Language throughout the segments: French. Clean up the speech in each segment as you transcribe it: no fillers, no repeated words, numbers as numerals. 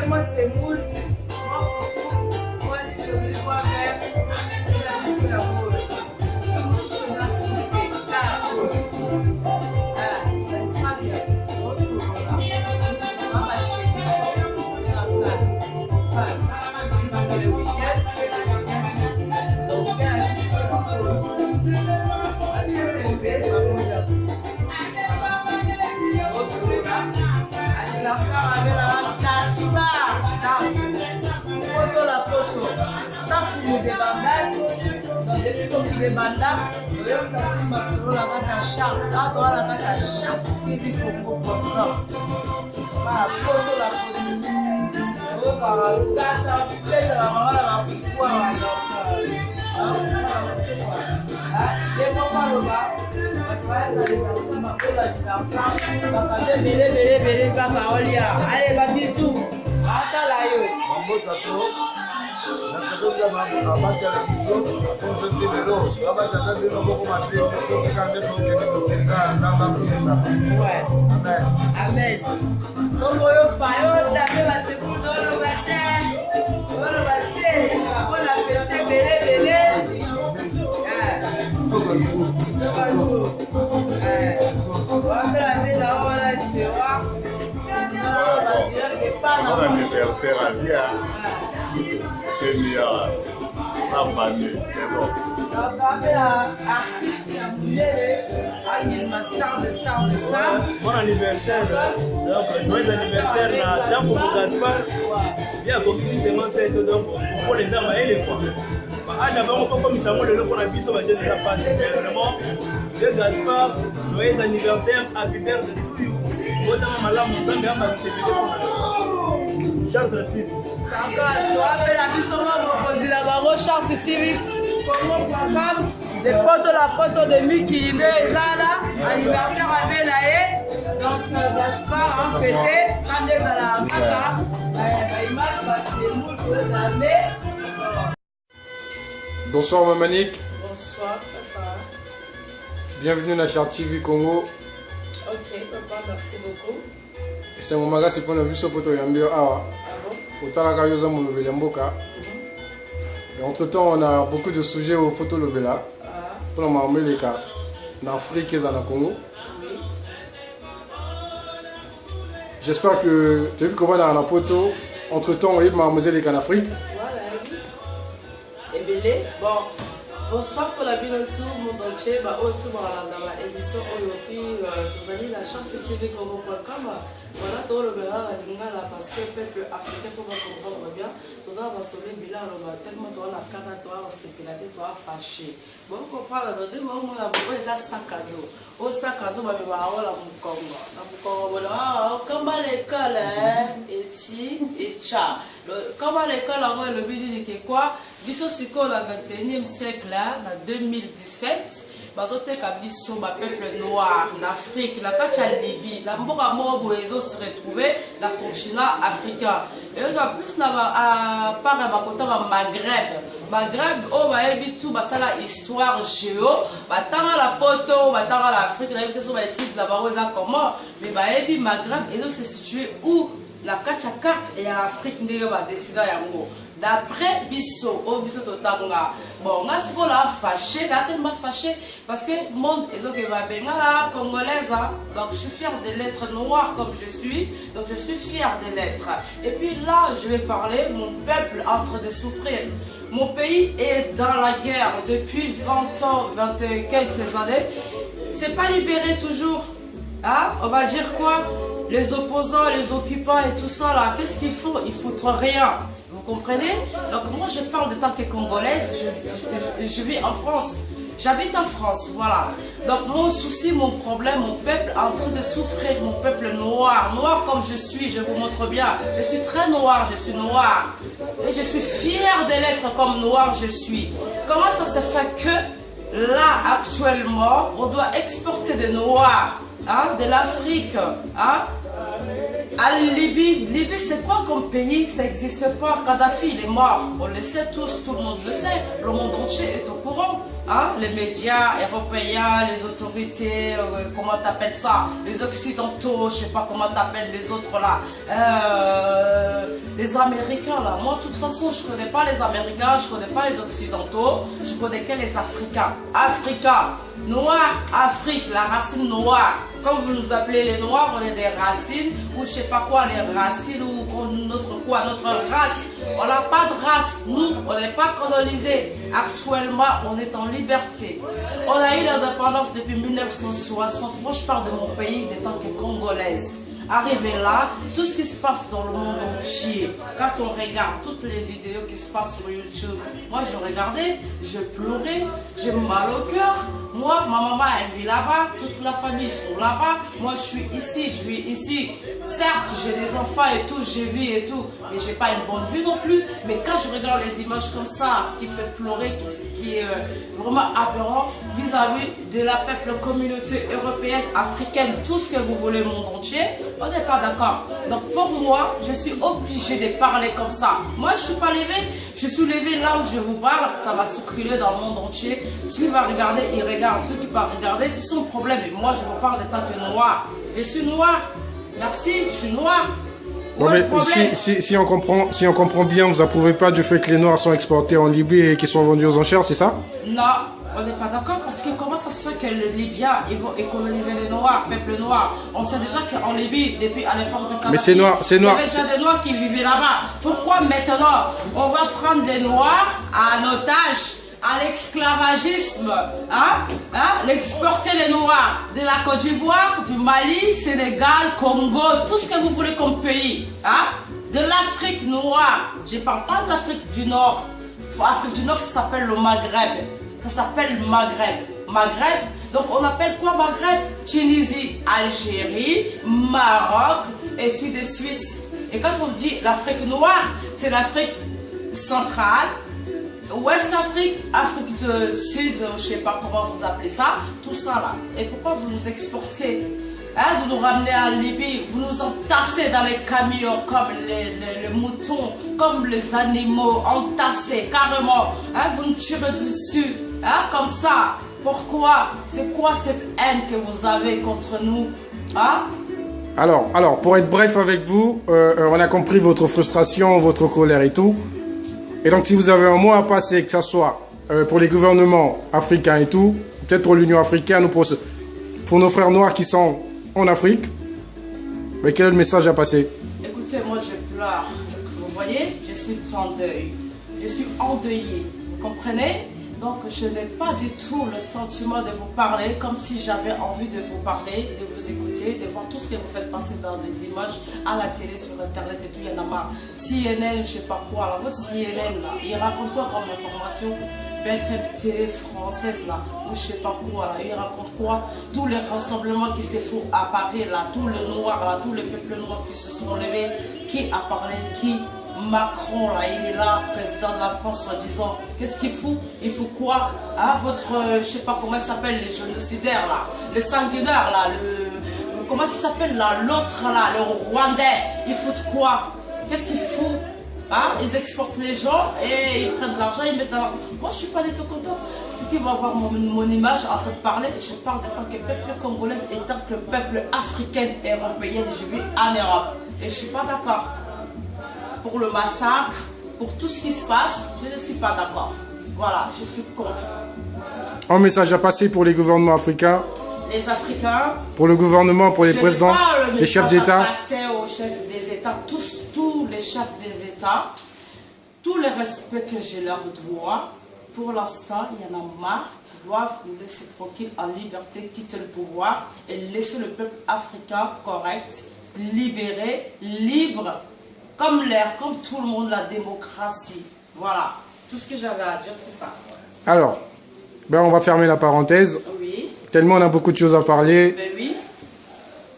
Moi c'est moule, moi je vais voir faire la les bandages, la Amen. Bon anniversaire, donc joyeux anniversaire dans Foko Gaspard. Bien commis seulement c'est donc pour les hommes et les femmes. Ah d'abord on comme ça moi le pour la bise on va dire la passe vraiment. De Gaspard, joyeux anniversaire à Peter de tout you. Bon dans malam Nzambe a passé vidéo. Charles TV. D'accord, toi appelle la bise on va proposer la barre Charles TV. Comment les potes la pote de Miki Zala anniversaire à Belaye donc Gaspard en fêté quand est à la Maka image parce que nous l'année. Bonsoir Mamanik. Bonsoir papa. Bienvenue dans Charles TV Congo. Ok papa, merci beaucoup. C'est mon magasin pour le bus pour toi Yambio Awa. Autant la carrière mon level Mboka. Entre temps on a beaucoup de sujets aux photos Lobela. Pour les cas en Afrique et en Congo. J'espère que tu as vu comment on a un poteau. Entre temps, on a mademoiselle en Afrique. Voilà. Et bien, bon, bonsoir pour la binossou, mon entier, autour dans la émission aujourd'hui, vous avez la chance de tvcongo.com. Voilà, tout le monde a la parce que le peuple africain, pour comprendre bien, tout le monde va sauver le bilan, tellement tu as la carte, tu as sépilaté, tu as fâché. Bon, on comprend, on a besoin de sac à dos. Au sac à dos, on va avoir la Congo. Comme à l'école, et si, et tcha. Comme à l'école, on a le but de quoi? Biso siko la 21e siècle, en 2017. Bazote kabiso ma peuple noir en Afrique, la kacha Libye, la mboka mobo ils se retrouver dans le continent africain. Et en plus na à part à côté Maghreb, oh va éviter tout ça la histoire géo, batanga la poto, batanga l'Afrique, la question va étudier la baroisa comment, mais va éviter Maghreb et se situer où la kacha carte et en Afrique n'est pas décidé yango. D'après Bisso, oh Bisso Totanga, bon, on a ce qu'on a fâché, là tellement fâché, parce que le monde est la congolaise, donc je suis fière de l'être noir comme je suis, donc je suis fière de l'être. Et puis là, je vais parler, mon peuple est en train de souffrir. Mon pays est dans la guerre depuis 20 ans, 20 et quelques années. C'est pas libéré toujours. Hein? On va dire quoi? Les opposants, les occupants et tout ça là, qu'est-ce qu'ils font? Ils foutent rien. Vous comprenez? Donc moi je parle de tant que congolaise, je vis en France. J'habite en France, voilà. Donc mon souci, mon problème, mon peuple est en train de souffrir, mon peuple noir. Noir comme je suis, je vous montre bien. Je suis très noir, je suis noir. Et je suis fière de l'être comme noir je suis. Comment ça se fait que là, actuellement, on doit exporter des noirs, hein, de l'Afrique, hein, à Libye. Libye, c'est quoi comme pays? Ça n'existe pas. Kadhafi, il est mort. On le sait tous, tout le monde le sait. Le monde entier est au courant. Hein? Les médias européens, les autorités, comment t'appelles ça? Les occidentaux, je sais pas comment t'appelles les autres là. Les Américains là. Moi, de toute façon, je connais pas les Américains, je connais pas les occidentaux. Je connais que les Africains. Africains. Noir, Afrique, la racine noire. Comme vous nous appelez les noirs, on est des racines, ou je sais pas quoi, les racines, ou notre race. On n'a pas de race, nous, on n'est pas colonisés. Actuellement, on est en liberté. On a eu l'indépendance depuis 1960. Moi, je parle de mon pays, des tant que congolaise. Arrivé là, tout ce qui se passe dans le monde entier, quand on regarde toutes les vidéos qui se passent sur YouTube, moi je regardais, je pleurais, j'ai mal au cœur. Moi, ma maman elle vit là-bas, toute la famille sont là-bas, moi je suis ici, je vis ici. Certes, j'ai des enfants et tout, j'ai vis et tout, mais j'ai pas une bonne vue non plus. Mais quand je regarde les images comme ça, qui fait pleurer, qui est vraiment aberrant vis-à-vis de la peuple communauté européenne, africaine, tout ce que vous voulez, monde entier, on n'est pas d'accord. Donc pour moi, je suis obligée de parler comme ça. Moi, je ne suis pas levée. Je suis levée là où je vous parle. Ça va circuler dans le monde entier. Celui qui va regarder, il regarde. Ceux qui ne vont pas regarder, c'est son problème. Et moi, je vous parle de tant que noir. Je suis noir. Merci, je suis noir. Bon, mais si on comprend bien, vous n'approuvez pas du fait que les noirs sont exportés en Libye et qu'ils sont vendus aux enchères, c'est ça? Non. On n'est pas d'accord parce que comment ça se fait que les Libyens ils vont coloniser les Noirs, peuple noir? On sait déjà qu'en Libye, depuis à l'époque de Kadhafi, c'est noir, il y avait déjà des Noirs qui vivaient là-bas. Pourquoi maintenant on va prendre des Noirs en otage, à l'esclavagisme, l'exporter les Noirs de la Côte d'Ivoire, du Mali, Sénégal, Congo, tout ce que vous voulez comme pays, de l'Afrique noire. Je ne parle pas de l'Afrique du Nord. L'Afrique du Nord, ça s'appelle le Maghreb. Ça s'appelle Maghreb. Maghreb, donc on appelle quoi Maghreb? Tunisie, Algérie, Maroc, et suite de suite. Et quand on dit l'Afrique noire, c'est l'Afrique centrale, Ouest Afrique, Afrique du Sud, je ne sais pas comment vous appelez ça, tout ça là. Et pourquoi vous nous exportez? De nous ramener en Libye, vous nous entassez dans les camions comme les moutons, comme les animaux, entassés carrément. Vous nous tirez dessus, comme ça. Pourquoi? C'est quoi cette haine que vous avez contre nous? Alors, pour être bref avec vous, on a compris votre frustration, votre colère et tout. Et donc, si vous avez un mot à passer, que ce soit pour les gouvernements africains et tout, peut-être pour l'Union africaine ou pour nos frères noirs qui sont en Afrique, mais quel est le message à passer? Écoutez, moi je pleure. Vous voyez, je suis en deuil. Je suis endeuillée. Vous comprenez? Donc je n'ai pas du tout le sentiment de vous parler comme si j'avais envie de vous parler, de vous écouter, de voir tout ce que vous faites passer dans les images, à la télé, sur internet et tout, il y en a marre. CNN, je sais pas quoi, là, votre CNN là, il raconte quoi comme information? BFM télé française là, ou je sais pas quoi là, il raconte quoi? Tous les rassemblements qui se font à Paris là, tous les noirs là, tous les peuples noirs qui se sont levés, qui a parlé, qui? Macron là, il est là, président de la France soi-disant. Qu'est-ce qu'il fout? Il fout quoi? Votre, je sais pas comment ça s'appelle, les génocidaires là, le sanguinaire là, comment ça s'appelle là, l'autre là, le Rwandais, ils foutent quoi? Qu'est-ce qu'ils foutent? Ils exportent les gens et ils prennent de l'argent, ils mettent dans l'argent. Moi je suis pas du tout contente. Qui va voir mon image en train de parler, je parle de tant que peuple congolais et tant que peuple africain et européen, je vis en Europe. Et je suis pas d'accord. Pour le massacre, pour tout ce qui se passe, je ne suis pas d'accord. Voilà, je suis contre. Un message à passer pour les gouvernements africains. Les Africains. Pour le gouvernement, pour les présidents, les chefs d'État. Passer aux chefs des États, tous les chefs des États, tout le respect que je leur dois. Pour l'instant, il y en a marre. Ils doivent nous laisser tranquilles, en liberté, quitter le pouvoir et laisser le peuple africain correct, libéré, libre. Comme l'air, comme tout le monde, la démocratie. Voilà. Tout ce que j'avais à dire, c'est ça. Alors, Ben, on va fermer la parenthèse. Oui. Tellement on a beaucoup de choses à parler. Ben oui.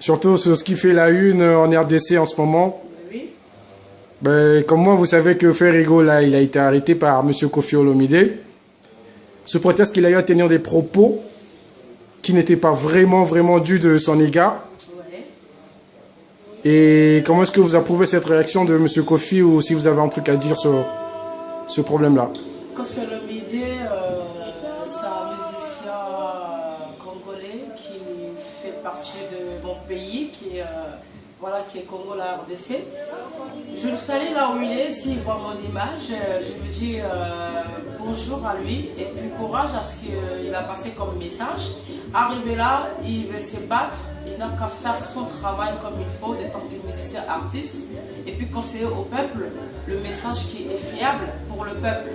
Surtout sur ce qui fait la une en RDC en ce moment. Ben oui. Ben, comme moi, vous savez que Ferrigo, là, il a été arrêté par M. Koffi Olomide. Sous prétexte qu'il a eu à tenir des propos qui n'étaient pas vraiment dus de son égard. Ouais. Et comment est-ce que vous approuvez cette réaction de M. Koffi, ou si vous avez un truc à dire sur ce problème-là? Koffi Olomide, c'est un musicien congolais qui fait partie de mon pays, qui est, voilà, qui est Congo, la RDC. Je le salue là où il est, s'il voit mon image, je lui dis bonjour à lui et puis courage à ce qu'il a passé comme message. Arrivé là, il veut se battre, il n'a qu'à faire son travail comme il faut, en tant que musicien artiste, et puis conseiller au peuple le message qui est fiable pour le peuple.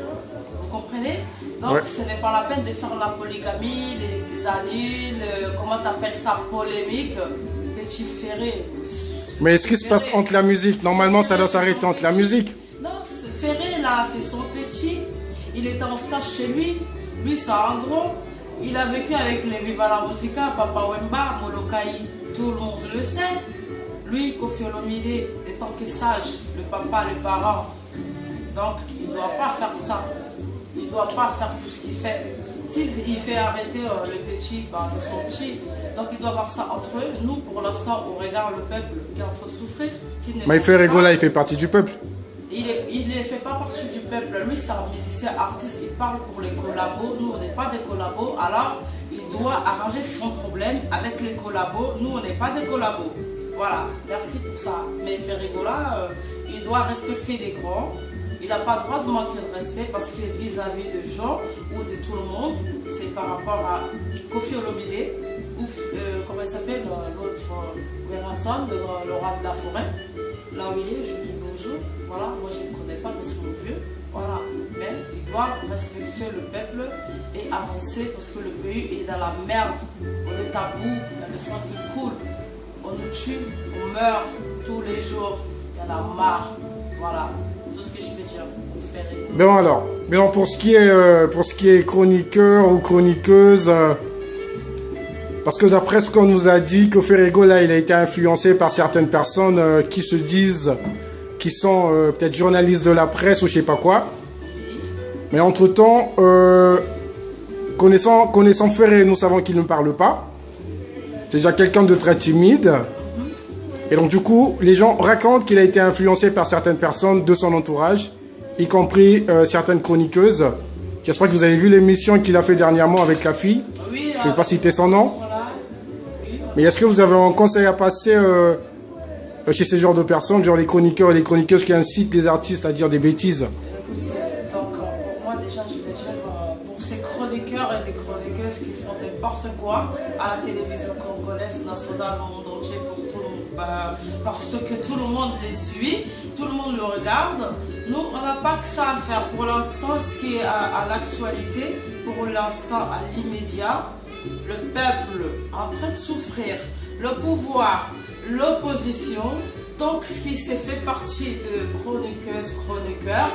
Vous comprenez? Donc ouais. Ce n'est pas la peine de faire la polygamie, les années, comment tu appelles ça, polémique, petit ferré. Mais est-ce qu'il se passe entre la musique? Normalement, ça doit s'arrêter entre la musique. Non, Ferré, là, c'est son petit. Il était en stage chez lui. Lui, c'est un gros. Il a vécu avec les Viva la Musica, Papa Wemba, Molokai. Tout le monde le sait. Lui, Koffi Olomide, étant que sage, le papa, le parent. Donc, il ne doit pas faire ça. Il ne doit pas faire tout ce qu'il fait. S'il fait arrêter le petit, bah, c'est son petit. Donc il doit voir ça entre eux. Nous, pour l'instant, on regarde le peuple qui est en train de souffrir. Mais Ferrigo, là, il fait partie du peuple. Il ne fait pas partie du peuple. Lui, c'est un musicien artiste. Il parle pour les collabos. Nous, on n'est pas des collabos. Alors, il doit arranger son problème avec les collabos. Nous, on n'est pas des collabos. Voilà. Merci pour ça. Mais Ferrigo, là, il doit respecter les grands. Il n'a pas le droit de manquer de respect parce que vis-à-vis de gens ou de tout le monde, c'est par rapport à Koffi Olomide ou comment il s'appelle l'autre Werason, le roi de la forêt. Là où il est, je dis bonjour. Voilà, moi je ne connais pas, mais c'est mon vieux. Voilà, mais ils doivent respecter le peuple et avancer parce que le pays est dans la merde. On est à bout, il y a le sang qui coule. On nous tue, on meurt tous les jours. Il y en a marre. Voilà. Tout ce que je peux dire pour faire. Bon alors, mais pour ce qui est chroniqueur ou chroniqueuse, parce que d'après ce qu'on nous a dit, que Ferrigo là, il a été influencé par certaines personnes qui se disent, qui sont peut-être journalistes de la presse ou je sais pas quoi. Mais entre temps, connaissant Ferré, nous savons qu'il ne parle pas. C'est déjà quelqu'un de très timide. Et donc du coup, les gens racontent qu'il a été influencé par certaines personnes de son entourage, y compris certaines chroniqueuses. J'espère que vous avez vu l'émission qu'il a fait dernièrement avec la fille. Oui, je ne vais pas citer son nom. Voilà. Oui, mais est-ce que vous avez un conseil à passer chez ce genre de personnes, genre les chroniqueurs et les chroniqueuses qui incitent les artistes à dire des bêtises? Écoutez, donc pour moi déjà, je veux dire, pour ces chroniqueurs et les chroniqueuses qui font n'importe quoi à la télévision congolaise, nationale, monde entier, pour tout le monde. Parce que tout le monde les suit, tout le monde le regarde. Nous, on n'a pas que ça à faire. Pour l'instant, ce qui est à l'actualité, pour l'instant, à l'immédiat, le peuple est en train de souffrir, le pouvoir, l'opposition. Donc, ce qui s'est fait partie de chroniqueuses, chroniqueurs,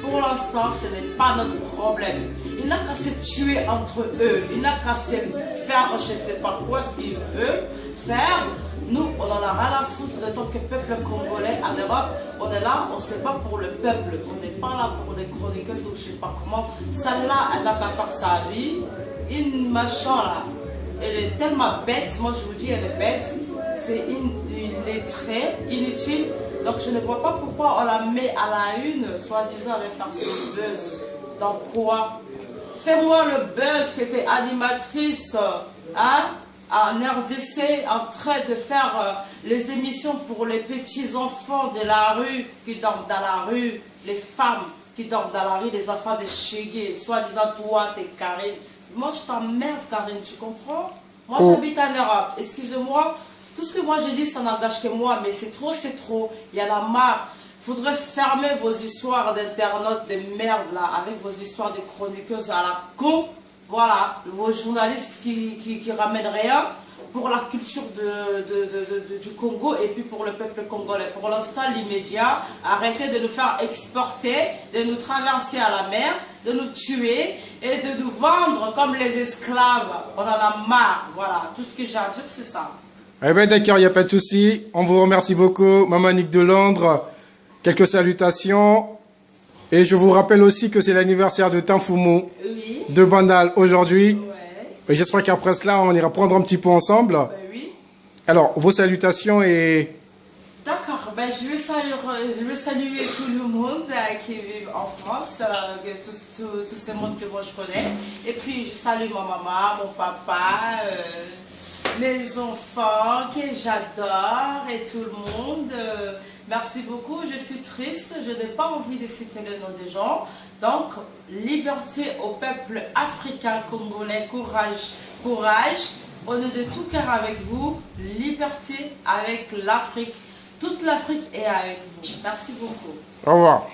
pour l'instant, ce n'est pas notre problème. Il n'a qu'à se tuer entre eux, il n'a qu'à se faire, je ne sais pas quoi, ce qu'il veut faire. Nous, on en a rien à foutre de tant que peuple congolais en Europe. On est là, on ne sait pas pour le peuple. On n'est pas là pour des chroniqueuses ou je ne sais pas comment. Celle-là, elle n'a qu'à faire sa vie. Une machin là, elle est tellement bête. Moi, je vous dis, elle est bête. C'est illettrée, inutile. Donc, je ne vois pas pourquoi on la met à la une, soi-disant, avec faire son buzz. Dans quoi? Fais-moi le buzz que tu es animatrice, hein? En RDC, en train de faire les émissions pour les petits-enfants de la rue qui dorment dans la rue, les femmes qui dorment dans la rue, les enfants de Chégué, soi-disant toi, t'es Karine. Moi, je t'emmerde, Karine, tu comprends? Moi, j'habite en Europe. Excusez-moi, tout ce que moi j'ai dit, ça n'engage que moi, mais c'est trop, il y en a marre. Il faudrait fermer vos histoires d'internautes de merde, là, avec vos histoires de chroniqueuses à la con. Voilà, vos journalistes qui ramènent rien pour la culture du Congo et puis pour le peuple congolais. Pour l'instant, l'immédiat, arrêtez de nous faire exporter, de nous traverser à la mer, de nous tuer et de nous vendre comme les esclaves. On en a marre, voilà. Tout ce que j'ai à dire, c'est ça. Eh bien d'accord, il n'y a pas de souci. On vous remercie beaucoup, Maman Nick de Londres. Quelques salutations. Et je vous rappelle aussi que c'est l'anniversaire de Tanfoumou Oui. de Bandal aujourd'hui. Ouais. Et j'espère qu'après cela, on ira prendre un petit pot ensemble. Oui. Alors, vos salutations et... D'accord, ben, je vais saluer tout le monde qui vit en France, tous ces mondes que moi je connais. Et puis je salue ma maman, mon papa, mes enfants que j'adore et tout le monde. Merci beaucoup, je suis triste, je n'ai pas envie de citer le nom des gens. Donc, liberté au peuple africain, congolais, courage, courage. On est de tout cœur avec vous, liberté avec l'Afrique. Toute l'Afrique est avec vous. Merci beaucoup. Au revoir.